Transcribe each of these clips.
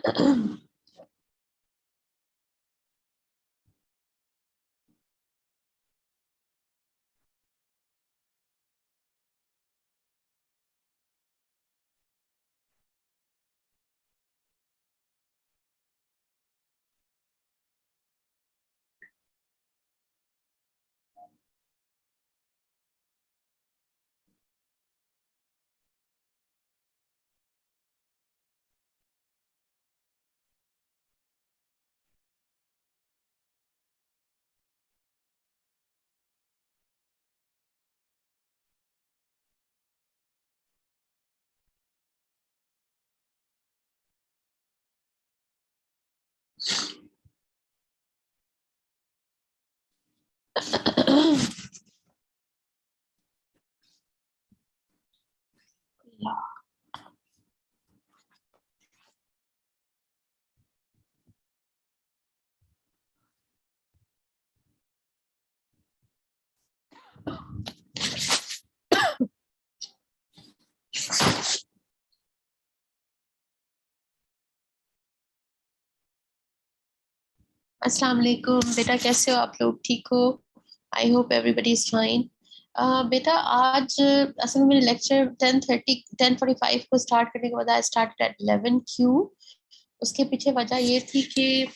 अस्सलाम वालेकुम बेटा, कैसे हो आप लोग? ठीक हो? I hope everybody is fine. बेटा, आज असल में मेरे लेक्चर 10:45 को स्टार्ट करने के बाद आई स्टार्टेड एट 11 क्यू। उसके पीछे वजह ये थी कि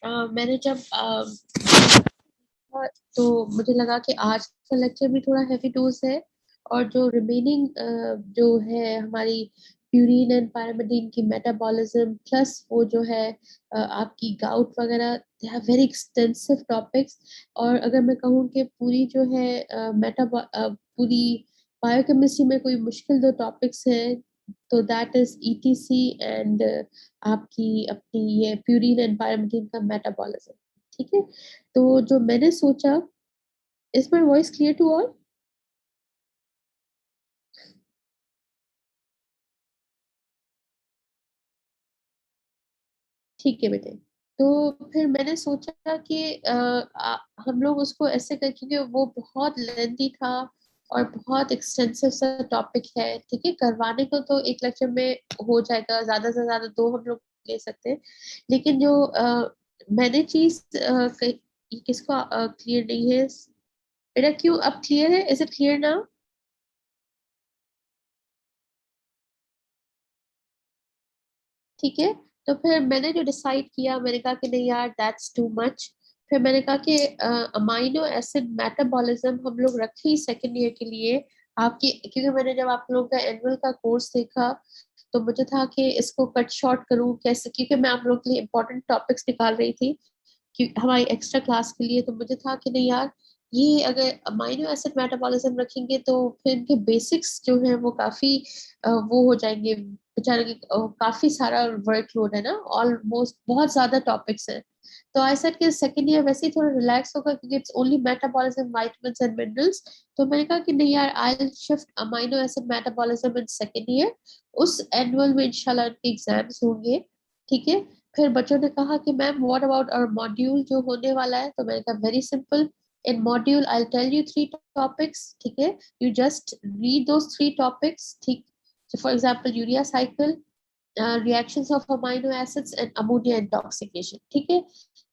मैंने जब तो मुझे लगा कि आज का लेक्चर भी थोड़ा हैवी डोज है, और जो रिमेनिंग जो है हमारी प्यूरिन एंड पायरिमिडीन की मेटाबॉलिज्म प्लस वो जो है आपकी गाउट वगैरह, they have very extensive topics. और अगर मैं कहूँ कि पूरी जो है पूरी बायोकेमिस्ट्री में कोई मुश्किल दो टॉपिक्स हैं, तो दैट इज ईटीसी एंड आपकी अपनी ये प्यूरिन एंड पायरिमिडीन का मेटाबॉलिज्म। ठीक है, तो जो मैंने सोचा, is my voice clear to all? ठीक है बेटे। तो फिर मैंने सोचा कि हम लोग उसको ऐसे कर, क्योंकि वो बहुत लेंथी था और बहुत एक्सटेंसिव सा टॉपिक है। ठीक है, करवाने को तो एक लेक्चर में हो जाएगा, ज्यादा से ज्यादा दो हम लोग ले सकते हैं। लेकिन जो मैंने चीज किसको क्लियर नहीं है बेटा? क्यों अब क्लियर है? Is it clear now? ठीक है, तो फिर मैंने जो डिसाइड किया, मैंने कहा कि नहीं यार, दैट्स टू मच। फिर मैंने कहा कि अमाइनो एसिड मेटाबॉलिज्म हम लोग रखे ही सेकेंड ईयर के लिए आपकी, क्योंकि मैंने जब आप लोगों का एनुअल का कोर्स देखा तो मुझे था कि इसको कट शॉर्ट करूं कैसे, क्योंकि मैं आप लोगों के लिए इंपॉर्टेंट टॉपिक्स निकाल रही थी कि हमारी एक्स्ट्रा क्लास के लिए। तो मुझे था कि नहीं यार, ये अगर अमाइनो एसिड मेटाबॉलिज्म रखेंगे तो फिर इनके बेसिक्स जो है वो काफी वो हो जाएंगे बेचारे के। काफी सारा वर्कलोड है ना, ऑलमोस्ट बहुत ज्यादा टॉपिक्स हैं। तो आई सेड कि सेकंड ईयर वैसे ही थोड़ा रिलैक्स होगा, क्योंकि it's only metabolism, vitamins and minerals. तो मैंने कहा कि नहीं यार, I will shift amino acid metabolism in second year. उस एनुअल में इंशाल्लाह इनके एग्जाम्स होंगे। ठीक है। फिर बच्चों ने कहा कि ma'am what about our module जो होने वाला है? तो मैंने कहा very simple, in module I tell you three topics. ठीक है, you just read those three topics. ठीक, for example urea cycle, reactions of amino acids and ammonia intoxication. ठीक है,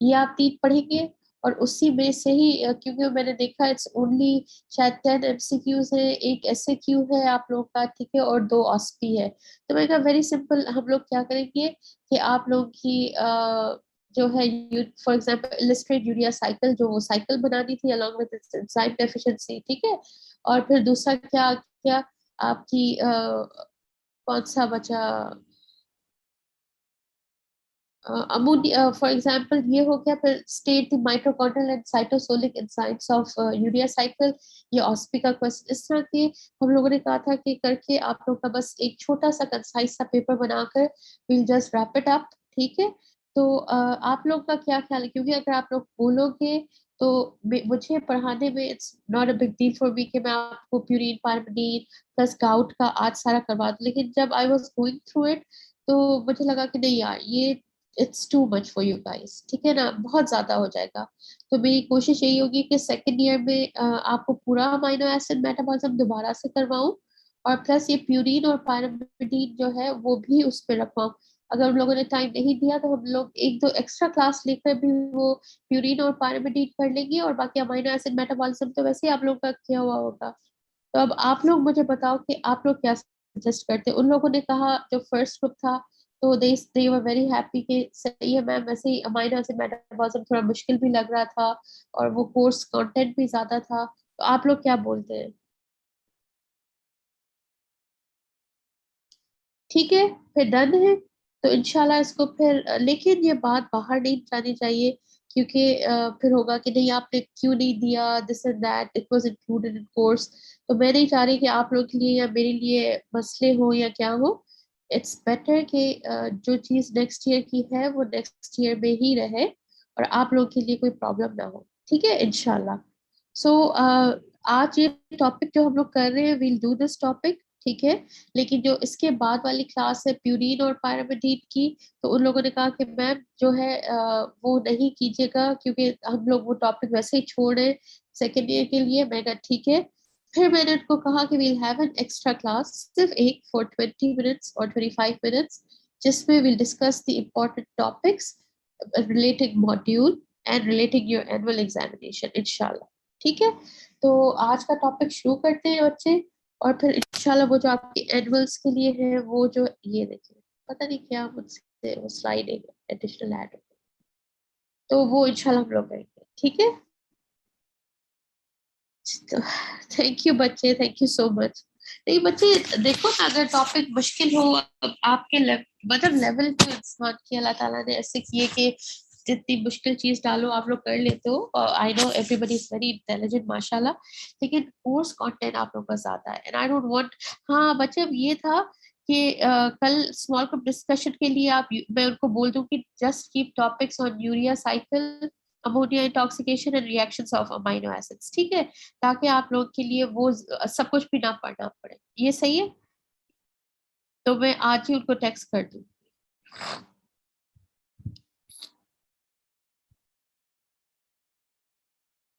ये आप तीन पढ़ेंगे। और उसी में से ही क्योंकि मैंने देखा इट्स ओनली शायद 10 एमसीक्यूज है, एक एसएक्यू है आप लोग का। ठीक है, और दो ऑस्पी है। तो मैंने कहा वेरी सिंपल, हम लोग क्या करेंगे कि आप लोग की जो है, for example illustrate urea cycle, जो वो साइकिल बनानी थी अलॉन्ग विद एंजाइम डेफिशिएंसी। ठीक है, और फिर दूसरा क्या क्या आपकी कौन सा बचा? अमोनिया, फॉर एग्जांपल ये हो गया। फिर state the mitochondrial and cytosolic enzymes of urea cycle, ये ऑस्पी का क्वेश्चन। इस तरह के हम लोगों ने कहा था कि करके आप लोग का बस एक छोटा सा कंसाइज सा पेपर बनाकर will just wrap it up. ठीक है, तो आप लोग का क्या ख्याल है? क्योंकि अगर आप लोग बोलोगे तो मुझे पढ़ाने में it's not a big deal for me कि मैं आपको प्यूरिन पारमिडीन प्लस गाउट का आज सारा करवा दूं। लेकिन जब I was going through it तो मुझे लगा कि नहीं यार, ये it's too much for you guys. ठीक है ना, बहुत ज्यादा हो जाएगा। तो मेरी कोशिश यही होगी कि सेकेंड ईयर में आपको पूरा अमाइनो एसिड मेटाबॉलिज्म दोबारा से करवाऊं, और प्लस ये प्यूरिन और पायरिमिडीन जो है वो भी उस पर रखवाऊं। अगर उन लोगों ने टाइम नहीं दिया तो हम लोग एक दो एक्स्ट्रा क्लास लेकर भी वो प्यूरिन और पायरिमिडीन कर लेंगे, और बाकी अमीनो एसिड मेटाबॉलिज्म तो वैसे ही आप लोग का किया हुआ होगा। तो अब आप लोग मुझे बताओ कि आप लोग क्या सजेस्ट करते हैं। उन लोगों ने कहा, जो फर्स्ट ग्रुप था, तो दे वर वेरी हैप्पी कि सही है मैम, वैसे ही अमीनो एसिड मेटाबॉलिज्म थोड़ा मुश्किल भी लग रहा था और वो कोर्स कंटेंट भी ज्यादा था। तो आप लोग क्या बोलते हैं? ठीक है, फिर डन है। तो इंशाल्लाह इसको फिर लेकिन ये बात बाहर नहीं जानी चाहिए, क्योंकि फिर होगा कि नहीं आपने क्यों नहीं दिया, this and that, it was included in course. तो मैं नहीं चाह रही कि आप लोग के लिए या मेरे लिए मसले हो या क्या हो। इट्स बेटर कि जो चीज़ नेक्स्ट ईयर की है वो नेक्स्ट ईयर में ही रहे, और आप लोग के लिए कोई प्रॉब्लम ना हो। ठीक है इंशाल्लाह। सो आज ये टॉपिक जो हम लोग कर रहे हैं, वील डू दिस टॉपिक, ठीक है। लेकिन जो इसके बाद वाली क्लास है प्यूरिन और पायरामिडीन की, तो उन लोगों ने कहा कि मैम जो है वो नहीं कीजिएगा, क्योंकि हम लोग वो टॉपिक वैसे ही छोड़े सेकेंड ईयर के लिए। मैं कहा ठीक है। फिर मैंने उनको कहा कि we'll have an extra class, सिर्फ एक, फॉर 20 मिनट्स और 25 मिनट्स, जिसमें we'll discuss the important topics relating module and relating your annual examination इंशाल्लाह। ठीक है। तो आज का टॉपिक शुरू करते हैं बच्चे, और फिर इंशाल्लाह वो जो आपके एनुअल्स के लिए है, वो जो ये देखिए, पता नहीं क्या मुझसे वो स्लाइड एडिशनल ऐड हो, तो वो इंशाल्लाह हम लोग करेंगे। ठीक है। तो थैंक यू बच्चे, थैंक यू सो मच। नहीं बच्चे, देखो ना, अगर टॉपिक मुश्किल हो, आपके मतलब लेवल पे इंसान की अल्लाह ताला ने ऐसे किए कि जितनी मुश्किल चीज डालो आप लोग कर लेते हो। I know everybody is very intelligent माशाल्लाह, लेकिन कोर्स कंटेंट आप लोग का ज्यादा है, एंड आई डोंट वांट। हाँ बच्चे, अब ये था कि कल स्मॉल ग्रुप डिस्कशन के लिए आप, मैं उनको बोल दूं कि just keep topics on urea cycle, ammonia intoxication and reactions of amino acids, ठीक है, ताकि आप लोग के लिए वो सब कुछ भी ना पढ़ना पड़े। ये सही है। तो मैं आज ही उनको टेक्स्ट कर दूँ।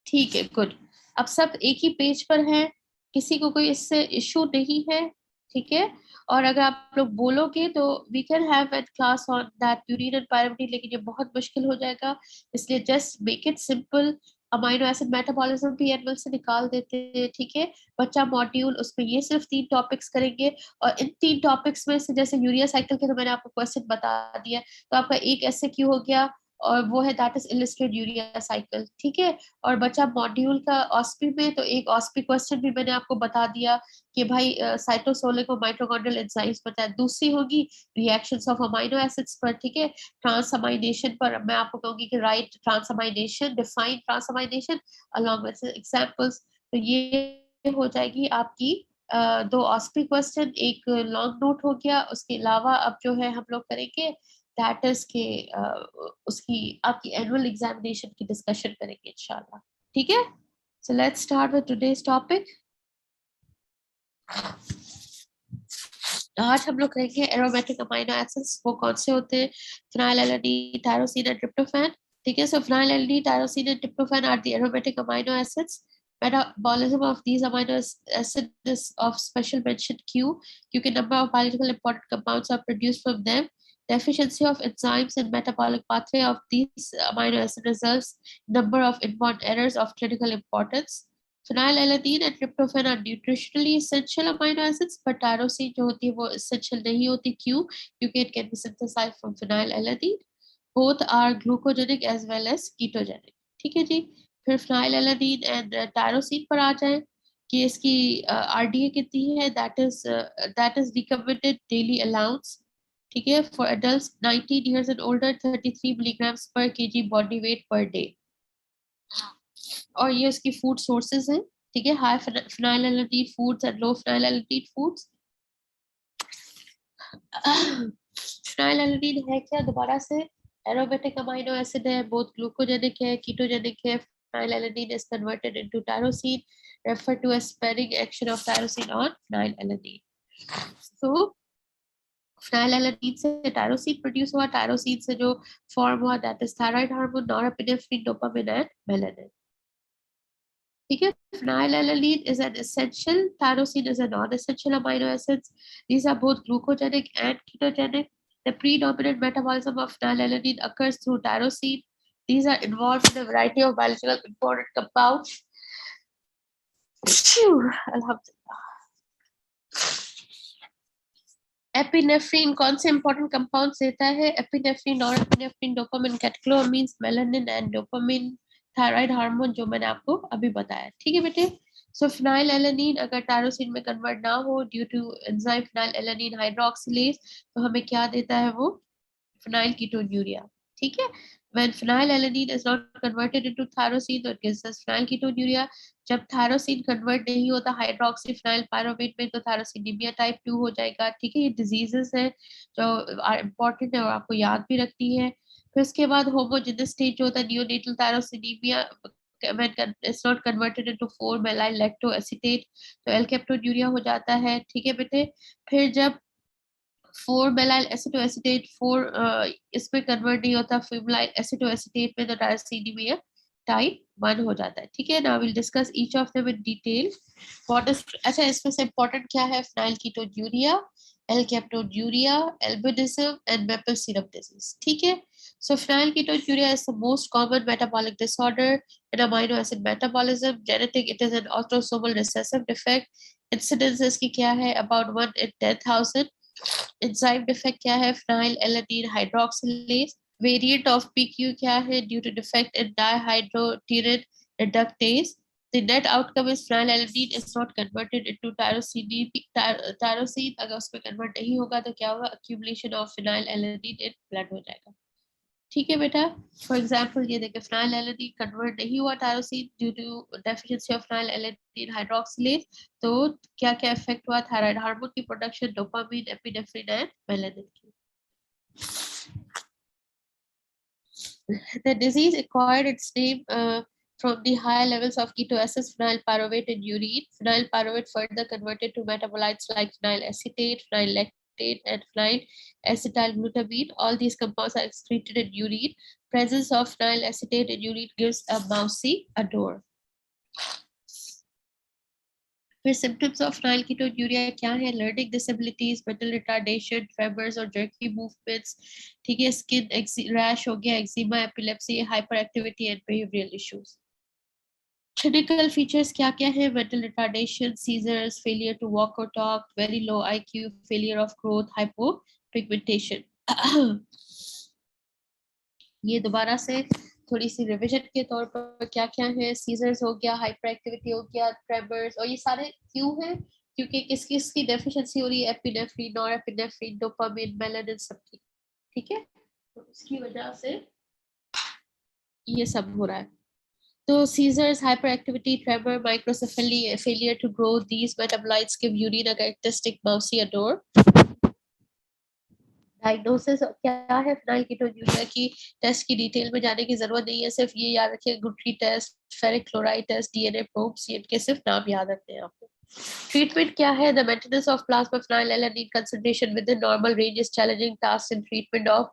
ठीक है, गुड। अब सब एक ही पेज पर हैं, किसी को कोई इससे इशू नहीं है। ठीक है। और अगर आप लोग बोलोगे तो we can have an class on that urine and pyrimidine, लेकिन ये बहुत मुश्किल हो जाएगा, इसलिए just make it simple. Amino acid metabolism भी एनुअल से निकाल देते हैं, ठीक है। बच्चा मॉड्यूल, उसमें ये सिर्फ 3 टॉपिक्स करेंगे, और इन 3 टॉपिक्स में से जैसे यूरिया साइकिल के तो मैंने आपको क्वेश्चन बता दिया, तो आपका एक ऐसे क्यों हो गया, और वो है that is illustrate urea cycle, ठीक है। और बचा मॉड्यूल का ऑस्पी में, तो एक ऑस्पी क्वेश्चन भी मैंने आपको बता दिया कि भाई साइटोसोलिक और माइटोकॉन्ड्रियल एंजाइम्स बताया। दूसरी होगी रिएक्शंस ऑफ अमीनो एसिड्स पर, ठीक है। ट्रांसअमाइनेशन पर मैं आपको कहूंगी कि write transamination, define transamination along with examples. तो ये हो जाएगी आपकी 2 ऑस्पी क्वेश्चन, एक लॉन्ग नोट हो गया। उसके अलावा अब जो है हम लोग करेंगे दैट इज के उसकी आपकी एनुअल एग्जामिनेशन की डिस्कशन करेंगे इंशाल्लाह। ठीक है। So let's start with today's topic. आज हम लोग करेंगे एरोमेटिक अमीनो एसिड्स, वो कौन से होते हैं, फिनाइलएलएनीन, टायरोसिन एंड ट्रिप्टोफैन। ठीक है। So phenylalanine, tyrosine and tryptophan are the aromatic amino acids. Metabolism of these amino acids is of special mention Q, क्योंकि number of biological important compounds are produced from them. The efficiency of enzymes in metabolic pathway of these amino acids results number of inborn errors of clinical importance. Phenylalanine and tryptophan are nutritionally essential amino acids, but tyrosine जो होती है वो essential नहीं होती। क्यों? क्योंकि it can be synthesized from phenylalanine. Both are glucogenic as well as ketogenic. ठीक है जी। फिर phenylalanine and tyrosine पर आ जाए कि इसकी RDA कितनी है, that is recommended daily allowance, ठीक है, for adults 19 years and older, 33 milligrams per kg body weight per day. और ये उसकी फूड सोर्सेज हैं, ठीक है, high phenylalanine foods and low phenylalanine foods. Phenylalanine है क्या दोबारा से, एरोमेटिक अमीनो एसिड है, बोथ ग्लूकोजेनिक है, कीटोजेनिक है। Phenylalanine is converted into tyrosine, referred to as sparing action of tyrosine on phenylalanine. So phenylalanine से tyrosine प्रोड्यूस हुआ, tyrosine से जो फॉर्म हुआ that is thyroid hormone, norepinephrine, dopamine and melanin. ठीक है। Phenylalanine is an essential, tyrosine is a non-essential amino acids. These are both glucogenic and ketogenic. The predominant metabolism of phenylalanine occurs through tyrosine. These are involved in a variety of biological important compounds. Alhamdulillah. Epinephrine कौन से important compounds देता है? Epinephrine और epinephrine, dopamine, catecholamines, melanin and dopamine, thyroid hormone, जो मैंने आपको अभी बताया। ठीक है बेटे। सो फिनाइलएलानिन अगर टायरोसिन में कन्वर्ट ना हो due to enzyme phenylalanine hydroxylase, तो हमें क्या देता है वो? Phenyl ketonuria. ठीक है। When phenylalanine is not converted into tyrosine, तो it gives us phenylketonuria. जब थायरोसिन कन्वर्ट नहीं होता हाइड्रोक्सी फिनाइल पायरोवेट में, तो थायरोसिनीमिया टाइप 2 हो जाएगा। ठीक है। ये डिजीजेस है जो इंपॉर्टेंट है और आपको याद भी रखनी है। फिर उसके बाद होमोजेनस स्टेज जो होता है neonatal थायरोसिनीमिया, when it's not converted into 4-metyl lactoacetate, तो एल्केप्टोन्यूरिया हो जाता है। ठीक है बेटे। फिर जब 4-metyl acetoacetate 4 इसमें कन्वर्ट नहीं होता फिनाइल एसिटोएसिटेट में, तो टायरोसिनीमिया टाइप 1 हो जाता है। ठीक है। Now will discuss each of them in detail. What is, अच्छा इसमें से इंपॉर्टेंट क्या है? Phenyl ketonuria, alkaptonuria, albinism and maple syrup disease. ठीक है। So phenylketonuria is the most common metabolic disorder in amino acid metabolism. Genetic, it is an autosomal recessive defect. Incidence इसकी क्या है? About 1 in 10,000. Enzyme defect क्या है? phenylalanine hydroxylase. Variant of PQ क्या है? Due to defect in dihydroterin reductase. The net outcome is phenylalanine is not converted into tyrosine. अगर उसमें convert नहीं होगा तो क्या होगा? Accumulation of phenylalanine in blood हो जाएगा। ठीक है बेटा। फॉर एग्जाम्पल ये देखिए फिनाइलएलानिन कन्वर्ट नहीं हुआ tyrosine due to deficiency of phenylalanine hydroxylase, तो क्या क्या इफेक्ट हुआ? थायराइड हार्मोन की production, dopamine, epinephrine and melanin की। The disease acquired its name from the high levels of ketoacids phenyl pyruvate in urine. Phenyl pyruvate further converted to metabolites like phenyl acetate, phenyl lactate, and phenyl acetylglutamine. All these compounds are excreted in urine. Presence of phenyl acetate in urine gives a mousy odor. फिर symptoms of phenylketonuria क्या है? learning disabilities, mental retardation, tremors और jerky movements. ठीक है। skin rash हो गया, eczema, epilepsy, hyperactivity and behavioral issues. Clinical features क्या क्या है? mental retardation, seizures, failure to walk or talk, very low IQ, failure of growth, hypopigmentation. ये दोबारा से थोड़ी सी रिवीजन के तौर पर क्या क्या है? सीजर्स हो गया, हाइपर एक्टिविटी हो गया, ट्रेमर्स, और ये सारे क्यों है? क्योंकि किस किस की डेफिशिएंसी हो रही है? एपिनेफ्रिन, नॉरएपिनेफ्रिन, डोपामिन, मेलानिन सबकी। ठीक है। तो उसकी वजह से ये सब हो रहा है। तो seizures, hyper activity, tremor, microcephaly, failure to grow, these metabolites give urine a characteristic mousy odor. Diagnosis क्या है फिनाइलकीटोन्यूरिया की? टेस्ट की डिटेल में जाने की जरूरत नहीं है, सिर्फ ये याद रखिए Guthrie test, ferric chloride test, DNA probes, इनके सिर्फ नाम याद रखने हैं आपको। ट्रीटमेंट क्या है? The maintenance of plasma phenylalanine concentration within normal range is challenging task in treatment of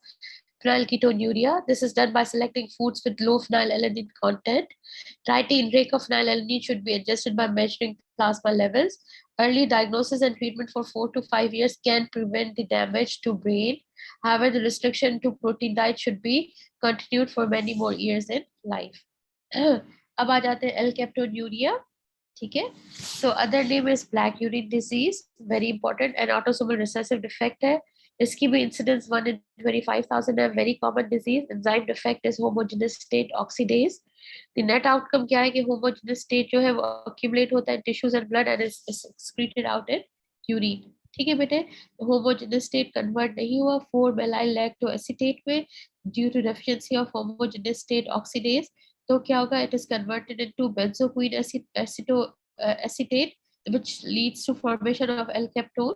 phenylketonuria. This is done by selecting foods with low phenylalanine content. Diet intake of phenylalanine should be adjusted by measuring plasma levels. Early diagnosis and treatment for 4 to 5 years can prevent the damage to brain. However, the restriction to protein diet should be continued for many more years in life. अब आ जाते हैं एल्केप्टोन्यूरिया। ठीक है। तो other name is black urine disease, very important, and autosomal recessive defect है। इसकी भी incidence 1 in 25,000 है, very common disease. Enzyme defect is homogeneous state oxidase. The net outcome क्या है कि होमोजेनस स्टेट जो है वो अक्यूमुलेट होता है tissues and blood and is excreted out in urine. ठीक है बेटे। होमोजेनस स्टेट कन्वर्ट नहीं हुआ 4-metyl lactoacetate में due to deficiency of homogenous state oxidase, तो क्या होगा? It is converted into benzoquine acetate which leads to formation of L-captone.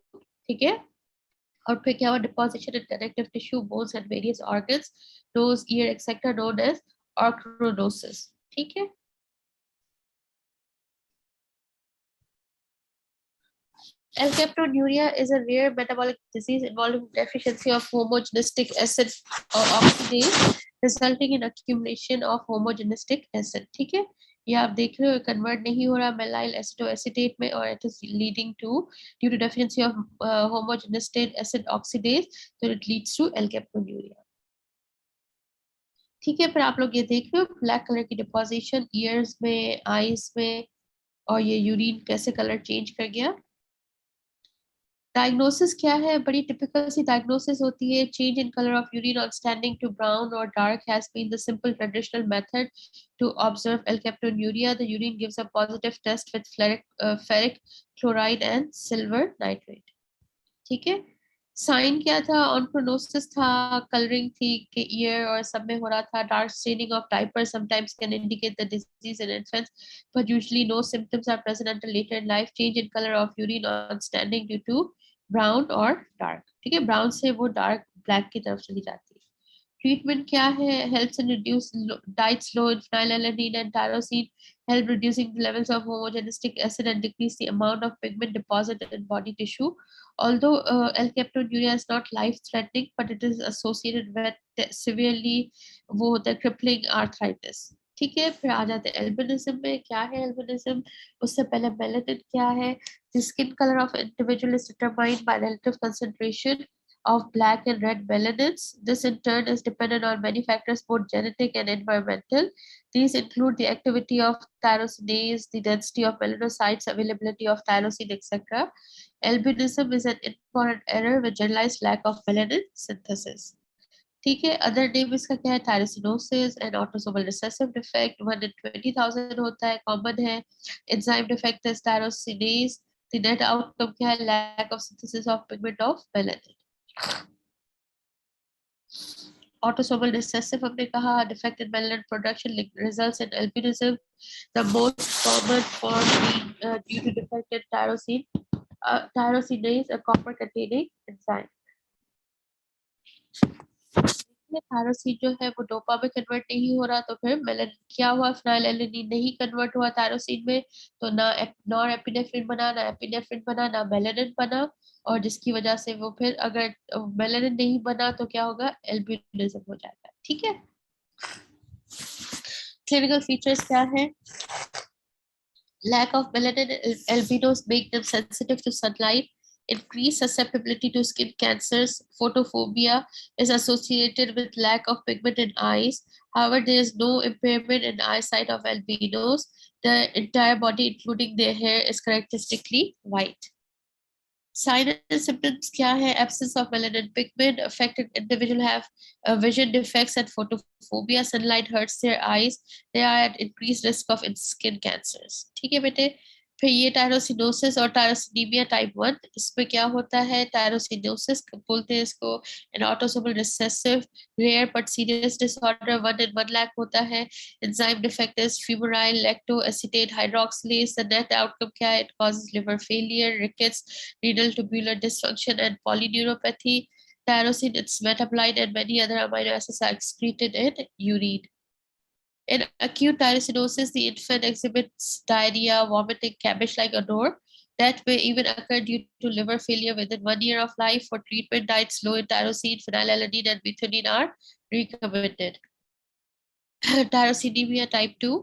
ठीक है। और फिर क्या हुआ? Deposition in connective tissue, bones and various organs, nose, ear etcetera, known as ochronosis. ठीक है। Alkaptonuria is a rare metabolic disease involving deficiency of homogenistic acid or oxidase, resulting in accumulation of homogenistic acid. ठीक है। ये आप देख रहे हो convert नहीं हो रहा मेलाइल एसिटोएसिटेट में, और it is leading to due to deficiency of homogenous acid oxidase, तो इट लीड्स टू एल्केप्टोन्यूरिया। ठीक है, फिर आप लोग ये देख रहे हो ब्लैक कलर की डिपोजिशन ईयर्स में, आईज में, और ये यूरिन कैसे कलर चेंज कर गया। डायग्नोसिस क्या है, बड़ी टिपिकल सी डायग्नोसिस होती है, change in colour of urine on standing to brown और dark has been the simple traditional method to observe alkaptonuria. The urine gives a positive test with ferric chloride and silver nitrate. ठीक है, sign क्या था, on प्रोनोसिस था, colouring थी कि year और सब में हो रहा था, dark staining of diaper sometimes can indicate the disease in infants but usually no symptoms are present until later in life. Change in color of urine on standing due to brown or dark. ठीक है, brown से वो dark black की तरफ चली जाती है। Treatment क्या है, helps in reduce diets low in phenylalanine and tyrosine, help reducing the levels of homogenistic acid and decrease the amount of pigment deposited in body tissue. Although L-captonuria is not life threatening, but it is associated with severely वो होता है crippling arthritis. ठीक है, फिर आ जाते हैं albinism में। क्या है एल्बिनिज्म, उससे पहले मेलानिन क्या है। The skin color of individual is determined by relative concentration of black and red melanins. This in turn is dependent on many factors, both genetic and environmental. These include the activity of tyrosinase, the density of melanocytes, availability of tyrosine, etc. Albinism is an important error with generalized lack of melanin synthesis. ठीक है, other name इसका क्या है, tyrosinosis and autosomal recessive defect, 1 in 20,000 होता है, common है। Enzyme defect is tyrosinase. The net outcome क्या है, lack of synthesis of pigment of melanin. Autosomal recessive हमने कहा, defect in melanin production results in albinism, the most common form being due to defect in tyrosinase, a copper containing enzyme. Thyroxine जो है वो dopa में convert नहीं हो रहा, तो फिर मेलानिन क्या हुआ, फिनाइलएलेनिन नहीं कन्वर्ट हुआ थायरोसिन में, तो ना नॉर एपिनेफ्रिन बना, ना एपिनेफ्रिन बना, ना मेलानिन बना, और जिसकी वजह से वो फिर अगर मेलानिन नहीं बना तो क्या होगा, एल्बिनिज्म हो जाता है। ठीक है, क्लिनिकल फीचर्स क्या है, lack of melanin albinos make them sensitive to sunlight, increased susceptibility to skin cancers. Photophobia is associated with lack of pigment in eyes. However, there is no impairment in eyesight of albinos. The entire body, including their hair, is characteristically white. Signs and symptoms क्या है, absence of melanin pigment, affected individual have vision defects and photophobia, sunlight hurts their eyes, they are at increased risk of skin cancers. ठीक है बेटे, फिर ये टायरोसिनोसिस और टायरोसिनीमिया type 1, इसमें क्या होता है, टायरोसिनोसिस बोलते हैं इसको, an autosomal recessive rare but serious disorder, 1 in 1 lakh होता है। Enzyme defect is fumaryl lactoacetate hydroxylase, the net outcome क्या है, it causes liver failure, rickets, renal tubular dysfunction, and polyneuropathy. Tyrosine, its metabolite, and many other amino acids are excreted in urine. In acute tyrosinosis, the infant exhibits diarrhea, vomiting, cabbage-like odor that may even occur due to liver failure within 1 year of life. For treatment, diets low in tyrosine, phenylalanine, and methionine are recommended. Tyrosinemia type 2,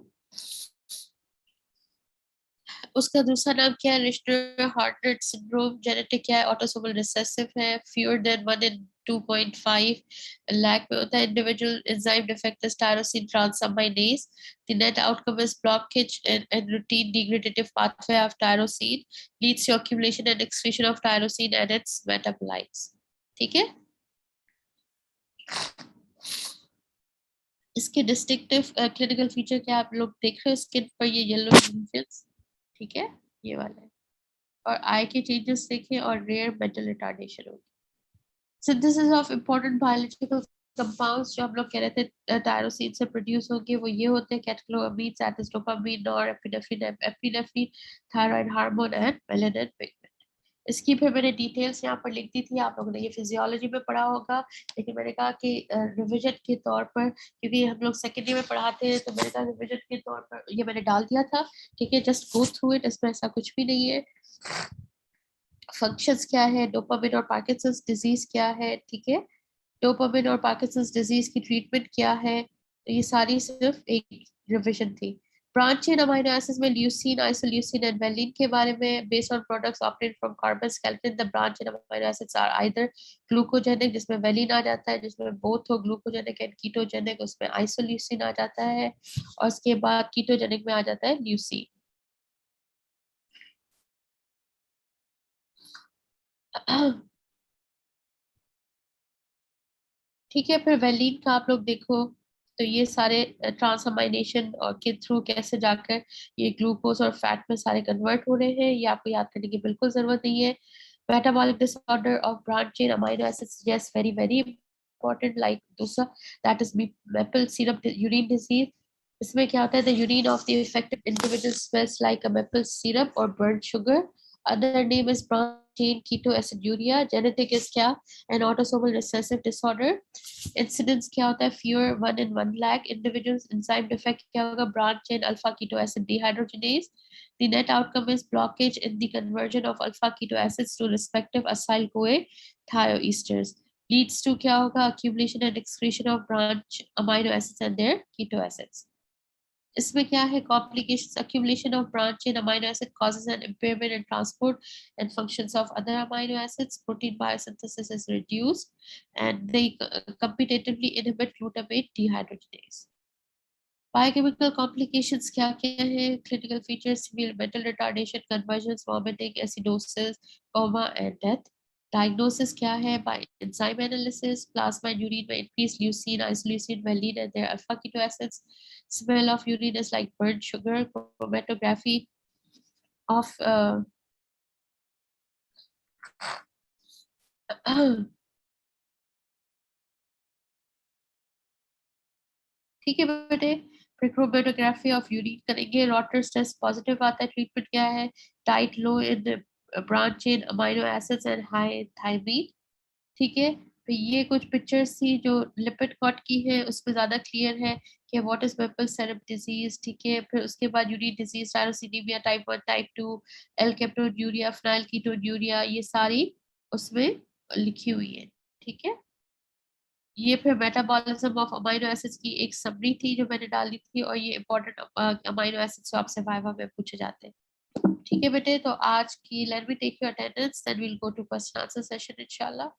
उसका दूसरा नाम क्या है, Richter हार्टनेट syndrome, genetic क्या है, autosomal recessive है, fewer than 1 in 2.5 lakh में होता है, individual enzyme defect is tyrosine transaminase, the net outcome is blockage and routine degradative pathway of tyrosine, leads to accumulation and excretion of tyrosine and its metabolites. ठीक है, इसके distinctive clinical feature क्या आप लोग देख रहे हो, स्किन पर ये येलो रीजन्स, ठीक है, ये वाला है, और आई के चेंजेस देखें, और रेयर मेंटल रिटार्डेशन होगी। Synthesis of important biological compounds जो हम लोग कह रहे थे टायरोसिन से प्रोड्यूस होंगे, वो ये होते हैं, catecholamine, dopamine, norepinephrine, epinephrine, thyroid hormone and melanin pigment. इसकी फिर मैंने डिटेल्स यहाँ पर लिख दी थी, आप लोगों ने ये फिजियोलॉजी में पढ़ा होगा, लेकिन मैंने कहा कि रिवीजन के तौर पर, क्योंकि हम लोग सेकेंड ईयर में पढ़ाते हैं, तो मैंने कहा रिवीजन के तौर पर ये मैंने डाल दिया था। ठीक है, जस्ट गो थ्रू इट, इसमें ऐसा कुछ भी नहीं है। फंक्शंस क्या है, डोपामिन और पार्किंसंस डिजीज क्या है, ठीक है, डोपामिन और पार्किंसंस डिजीज की ट्रीटमेंट क्या है, तो ये सारी सिर्फ एक रिवीजन थी। ब्रांच चेन अमीनो एसिड्स में ल्यूसीन, आइसोल्यूसीन एंड वेलिन के बारे में, based on products obtained from carbon skeleton the branch chain amino acids are either glucogenic, जिसमें वेलिन आ जाता है, जिसमें बोथ हो ग्लूकोजेनिक एंड कीटोजेनिक, उसमें आइसोल्यूसीन आ जाता है, और उसके बाद कीटोजेनिक में आ जाता है ल्यूसीन। ठीक है, फिर वेलिन का आप लोग देखो तो ये सारे ट्रांसअमाइनेशन और के थ्रू कैसे जाकर ये ग्लूकोज और फैट में सारे कन्वर्ट हो रहे हैं, ये आपको याद करने की बिल्कुल जरूरत नहीं है। Metabolic disorder of branch chain amino acids, yes very very important, like दूसरा that is maple syrup urine disease. इसमें क्या होता है, the urine of the affected individual smells like a maple syrup और burn sugar. Other name is branch chain ketoaciduria. Genetic is क्या, an autosomal recessive disorder। Incidence क्या होता है, fewer 1 in 1 lakh individuals। enzyme defect क्या होगा, branch chain alpha keto acid dehydrogenase। the net outcome is blockage in the conversion of alpha keto acids to respective acyl CoA thioesters। leads to क्या होगा, accumulation and excretion of branch amino acids and their keto acids। इसमें क्या है, complications, accumulation of branch chain amino acid causes an impairment in transport and functions of other amino acids, protein biosynthesis is reduced, and they competitively inhibit glutamate dehydrogenase। Biochemical complications क्या क्या है, clinical features, severe mental retardation, convulsions, vomiting, acidosis, coma and death। Diagnosis क्या है, by enzyme analysis, plasma and urine में increased leucine, isoleucine, valine and their alpha keto acids। Smell of urine is like burnt sugar। Chromatography of ठीक है बेटे, फिर chromatography of urine करेंगे, Rotter's test positive आता है, ट्रीटमेंट क्या है, diet low in branch chain amino acids and high thiamine. ठीक है, तो ये कुछ पिक्चर्स थी जो लिपिड कॉट की है, उसमें ज्यादा क्लियर है कि what is maple syrup disease. ठीक है, फिर उसके बाद urine disease, tyrosinemia type 1 type 2, alkaptonuria, phenyl ketonuria, ये सारी उसमें लिखी हुई है। ठीक है, ये फिर मेटाबॉलिज्म ऑफ अमीनो एसिड्स की एक समरी थी जो मैंने डाली थी, और ये इंपॉर्टेंट अमीनो एसिड्स जो आपसे वाइवा में पूछे जाते हैं। ठीक है बेटे, तो आज की let me take your attendance, then we will go to question answer session इंशाल्लाह।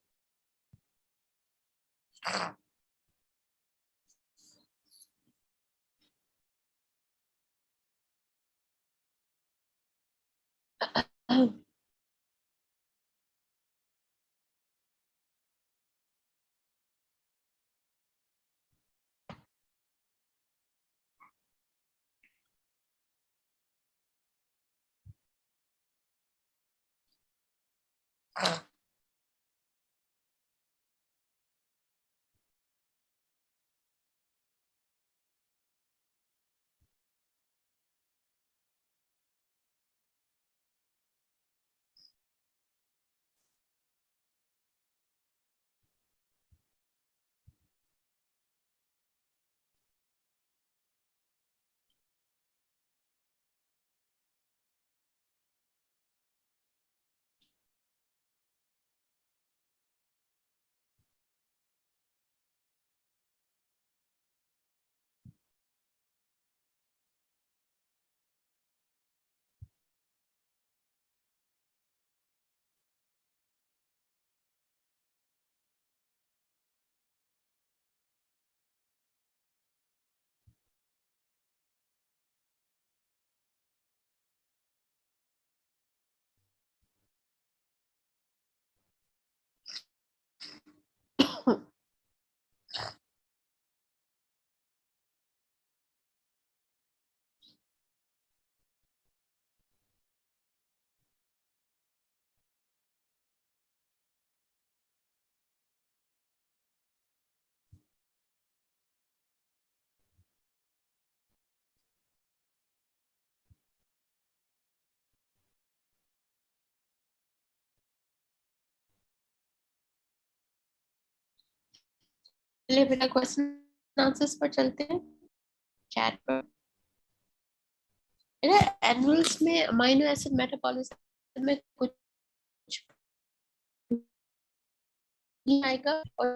चलिए बेटा, क्वेश्चन आंसर्स पर चलते हैं चैट पर। बेटा, एनुअल्स में अमीनो एसिड मेटाबॉलिज्म में कुछ नहीं आएगा, और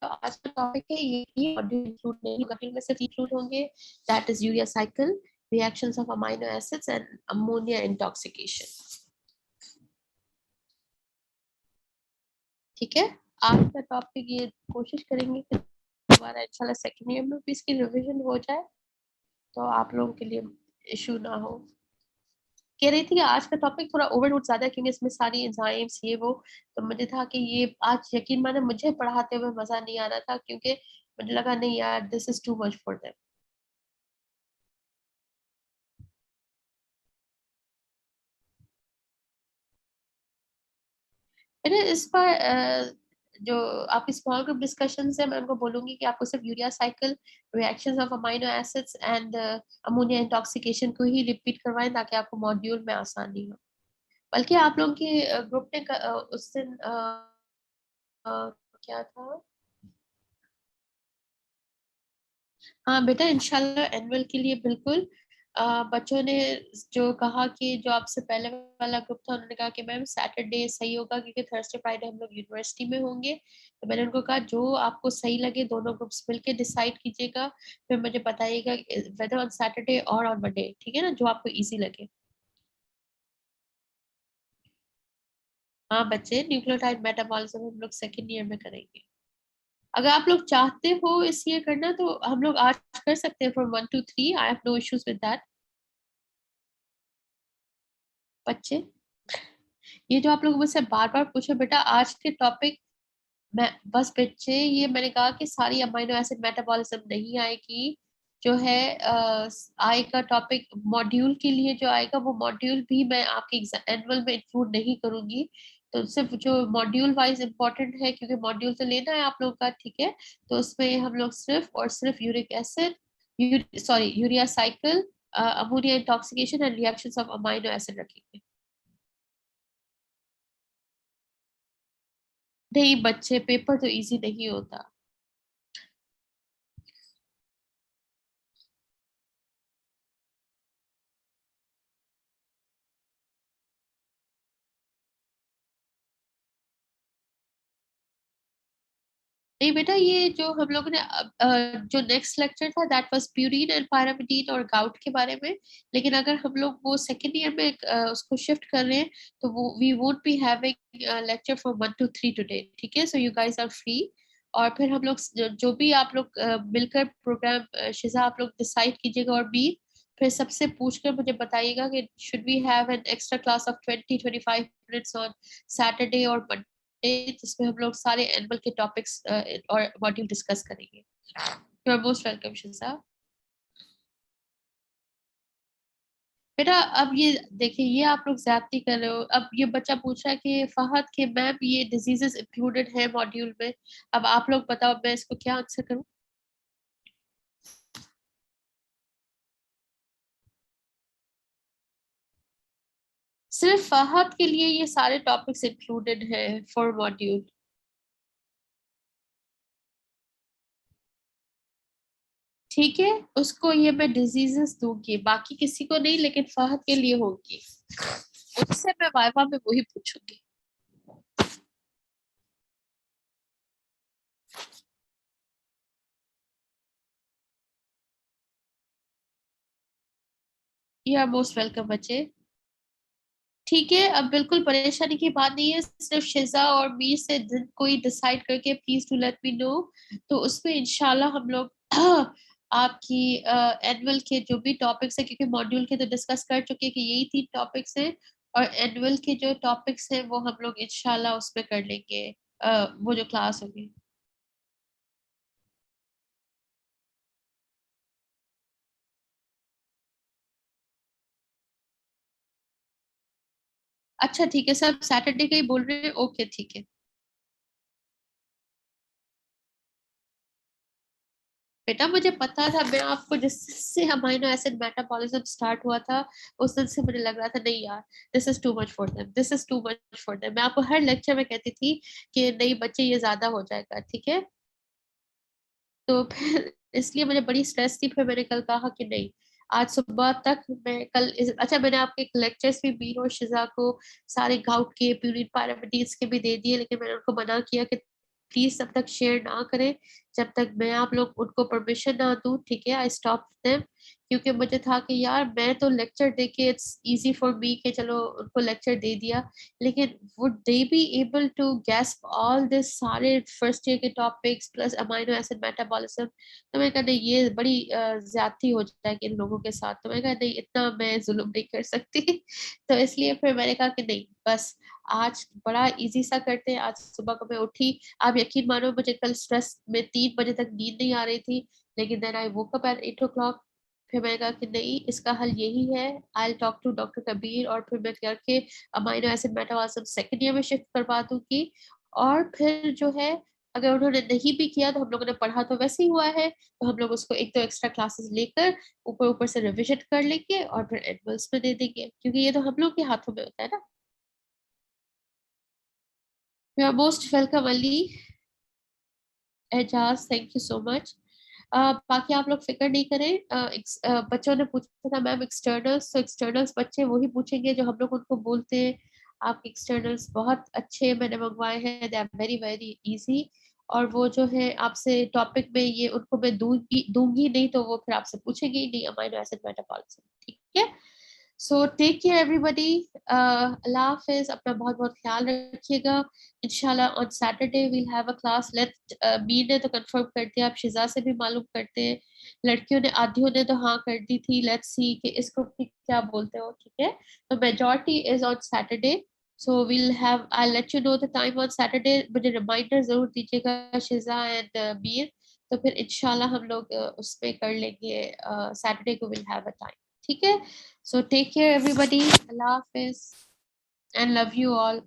आज का टॉपिक है ये मॉड्यूल इंक्लूड नहीं होगा, में से इंक्लूड होंगे, that is urea cycle, reactions of amino acids and ammonia intoxication. ठीक है, आज का टॉपिक ये कोशिश करेंगे कि हमारा इंशाल्लाह सेकेंड ईयर में भी इसकी रिवीजन हो जाए, तो आप लोगों के लिए इशू ना हो। कह रही थी कि आज का टॉपिक थोड़ा ओवरलोड ज्यादा है क्योंकि इसमें सारी एंजाइम्स ये वो, तो मुझे था कि ये आज यकीन माने मुझे पढ़ाते हुए मजा नहीं आ रहा था क्योंकि मुझे लगा नहीं यार this is too much for them. मैंने इस पर जो आपकी स्मॉल ग्रुप डिस्कशन है मैं उनको बोलूंगी कि आपको सिर्फ urea cycle, reactions of amino acids and ammonia intoxication को ही रिपीट करवाएं ताकि आपको मॉड्यूल में आसानी हो। बल्कि आप लोगों के ग्रुप ने उस दिन क्या था, हाँ बेटा इंशाल्लाह एनुअल के लिए बिल्कुल बच्चों ने जो कहा कि जो आपसे पहले वाला ग्रुप था उन्होंने कहा कि मैम सैटरडे सही होगा क्योंकि थर्सडे फ्राइडे हम लोग यूनिवर्सिटी में होंगे, तो मैंने उनको कहा जो आपको सही लगे दोनों ग्रुप्स मिलके डिसाइड कीजिएगा, फिर मुझे बताइएगा वेदर ऑन सैटरडे और ऑन मंडे, ठीक है ना, जो आपको इजी लगे। हाँ बच्चे न्यूक्लियोटाइड मेटाबॉलिज्म हम लोग सेकेंड ईयर में करेंगे। अगर आप लोग चाहते हो इस ईयर करना तो हम लोग आज कर सकते हैं from 1 to 3, I have no issues with that. बच्चे ये जो आप लोग मुझसे बार बार पूछे बेटा आज के टॉपिक, मैं बस बच्चे ये मैंने कहा कि सारी अमीनो एसिड मेटाबॉलिज्म नहीं आएगी, जो है आएगा टॉपिक मॉड्यूल के लिए जो आएगा वो मॉड्यूल भी मैं आपके एनुअल में इंक्लूड नहीं करूंगी, तो सिर्फ जो मॉड्यूल वाइज इंपॉर्टेंट है क्योंकि मॉड्यूल तो लेना है आप लोगों का, ठीक है, तो उसमें हम लोग सिर्फ और सिर्फ uric acid sorry urea cycle, ammonia intoxication and reactions of amino acid रखेंगे। नहीं बच्चे पेपर तो इजी नहीं होता। नहीं बेटा ये जो हम लोगों ने जो नेक्स्ट लेक्चर था that was purine and pyrimidine और गाउट के बारे में, लेकिन अगर हम लोग वो सेकेंड ईयर में उसको शिफ्ट कर रहे हैं तो वो we won't be having lecture from 1 to 3 today, ठीक है, so you guys are free. और फिर हम लोग जो भी आप लोग मिलकर प्रोग्राम शिजा आप लोग डिसाइड कीजिएगा, और बी फिर सबसे पूछकर मुझे बताइएगा कि should we have an extra class of 20-25 minutes on Saturday और जिसमें हम लोग सारे एनिमल के टॉपिक्स और मॉड्यूल डिस्कस करेंगे। You are most welcome Shiza. बेटा अब ये देखिए ये आप लोग ज्यादती कर रहे हो, अब ये बच्चा पूछ रहा है कि फहद के मैम ये डिजीजेस इंक्लूडेड है मॉड्यूल में, अब आप लोग बताओ मैं इसको क्या आंसर करूं। सिर्फ फहद के लिए ये सारे टॉपिक्स इंक्लूडेड है फॉर मॉड्यूल। ठीक है, उसको ये मैं डिजीजेस दूंगी, बाकी किसी को नहीं, लेकिन फहद के लिए होगी, उससे मैं वाइवा में वही पूछूंगी। यू आर मोस्ट वेलकम बच्चे। ठीक है, अब बिल्कुल परेशानी की बात नहीं है, सिर्फ शिजा और मीर से दिन कोई डिसाइड करके please to let me know, तो उसमें इंशाल्लाह हम लोग आपकी एनुअल के जो भी टॉपिक्स है, क्योंकि मॉड्यूल के तो डिस्कस कर चुके हैं कि यही 3 टॉपिक्स हैं, और एनुअल के जो टॉपिक्स हैं वो हम लोग इंशाल्लाह उसमें कर लेंगे, वो जो क्लास होगी। अच्छा ठीक है, सब सैटरडे का ही बोल रहे हैं, ओके ठीक है। बेटा मुझे पता था, मैं आपको जिससे अमाइनो एसिड मेटाबॉलिज्म स्टार्ट हुआ था उस दिन से मुझे लग रहा था नहीं यार this is too much for them, this is too much for them, मैं आपको हर लेक्चर में कहती थी कि नहीं बच्चे ये ज्यादा हो जाएगा, ठीक है, तो फिर इसलिए मुझे बड़ी स्ट्रेस थी, फिर मैंने कल कहा कि नहीं आज सुबह तक मैं अच्छा मैंने आपके लेक्चर्स भी मीर और शिजा को सारे गाउट के प्यूरिन पैरामीटर्स के भी दे दिए, लेकिन मैंने उनको मना किया कि प्लीज तब तक शेयर ना करें जब तक मैं आप लोग उनको परमिशन ना दूं, ठीक है, आई स्टॉप देम, क्योंकि मुझे था कि यार मैं तो लेक्चर देके इट्स इजी फॉर मी कि चलो उनको लेक्चर दे दिया, लेकिन would they be able to grasp all this सारे फर्स्ट ईयर के topics plus amino acid metabolism? तो मैं कहा नहीं, ये बड़ी ज्यादती हो जाएगी इन लोगों के साथ, तो मैं कहा नहीं, इतना मैं जुल्म नहीं कर सकती। तो इसलिए फिर मैंने कहा कि नहीं, बस आज बड़ा इजी सा करते हैं। आज सुबह को मैं उठी, आप यकीन मानो मुझे कल स्ट्रेस में 3 बजे तक नींद नहीं आ रही थी, लेकिन then I woke up at 8 o'clock। फिर मैंने कहा कि नहीं, इसका हल यही है, I talk to doctor Kabir, और फिर मैं करके amino acid metabolism second year में शिफ्ट करवा दूंगी। और फिर जो है, अगर उन्होंने नहीं भी किया तो हम लोगों ने पढ़ा तो वैसे ही हुआ है, तो हम लोग उसको एक दो एक्स्ट्रा क्लासेस लेकर ऊपर ऊपर से रिविजन कर लेंगे और फिर एनुअल्स में दे देंगे, क्योंकि ये तो हम लोग के हाथों में होता है ना। You are most welcome Ali, Ejaz, thank you so much. बाकी आप लोग फिक्र नहीं करें। बच्चों ने पूछा था मैम एक्सटर्नल्स, तो एक्सटर्नल्स बच्चे वही पूछेंगे जो हम लोग उनको बोलते हैं। आप एक्सटर्नल्स बहुत अच्छे मैंने मंगवाए हैं, they are very very easy. और वो जो है आपसे टॉपिक में ये उनको मैं दूंगी दूंगी नहीं, तो वो फिर आपसे पूछेंगे ही नहीं अमाइनो एसिड मेटाबॉलिज्म, ठीक है। सो टेक केयर एवरीबॉडी, अल्लाह हाफिज, अपना बहुत बहुत ख्याल रखिएगा। इंशाल्लाह on Saturday we'll have a class. Let me know तो कंफर्म कर दिया, आप शिजा से भी मालूम करते हैं। लड़कियों ने आधियों ने तो हाँ कर दी थी, लेट्स सी कि इस ग्रुप की क्या बोलते हो, ठीक है। तो majority is on Saturday, so we'll have, I let you know the time on Saturday. मुझे रिमाइंडर जरूर दीजिएगा शिजा एंड मीर, तो फिर इंशाल्लाह हम लोग उसमें कर लेंगे, सैटरडे को विल हैव अ टाइम, ठीक है। So take care everybody. Allah Hafiz and love you all.